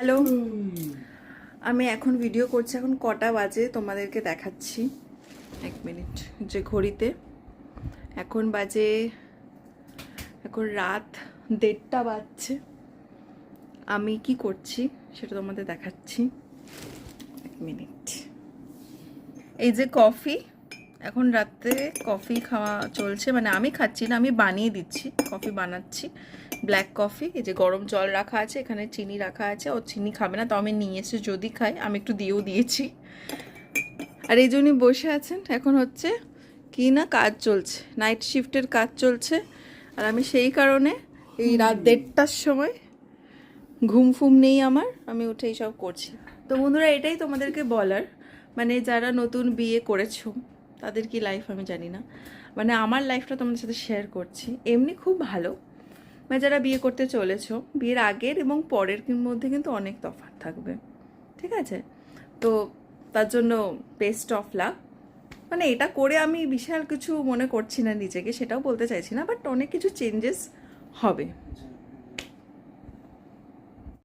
Hello, আমি এখন video করছি। এখন কটা বাজে তোমাদেরকে দেখাচ্ছি। এক মিনিট, যে ঘড়িতে এখন বাজে, এখন রাত 1:30 বাজছে। আমি কি করছি সেটা তোমাদের দেখাচ্ছি। এক মিনিট। এই যে কফি, এখন রাতে কফি খাওয়া চলছে, মানে আমি খাচ্ছি না, আমি বানিয়ে দিচ্ছি, কফি বানাচ্ছি, ব্ল্যাক কফি। এই যে গরম জল রাখা আছে, এখানে চিনি রাখা আছে। ও চিনি খাবে না, তো আমি নিয়ে এসে যদি খাই, আমি একটু দিয়েও দিয়েছি। আর এই জন্যই বসে আছেন। এখন হচ্ছে কি না, কাজ চলছে, নাইট শিফটের কাজ চলছে। আর আমি সেই কারণে এই রাত 1:30টার সময় ঘুম ফুম নেই আমার, আমি উঠে এইসব করছি। তো বন্ধুরা, এটাই তোমাদেরকে বলার, মানে যারা নতুন বিয়ে করেছো তাদের কি লাইফ আমি জানি না, মানে আমার লাইফটা তোমাদের সাথে শেয়ার করছি। এমনি খুব ভালো, মানে যারা বিয়ে করতে চলেছো, বিয়ের আগের এবং পরের মধ্যে কিন্তু অনেক তফাৎ থাকবে, ঠিক আছে? তো তার জন্য বেস্ট অফ লাক। মানে এটা করে আমি বিশাল কিছু মনে করছি না নিজেকে, সেটাও বলতে চাইছি না, বাট অনেক কিছু চেঞ্জেস হবে।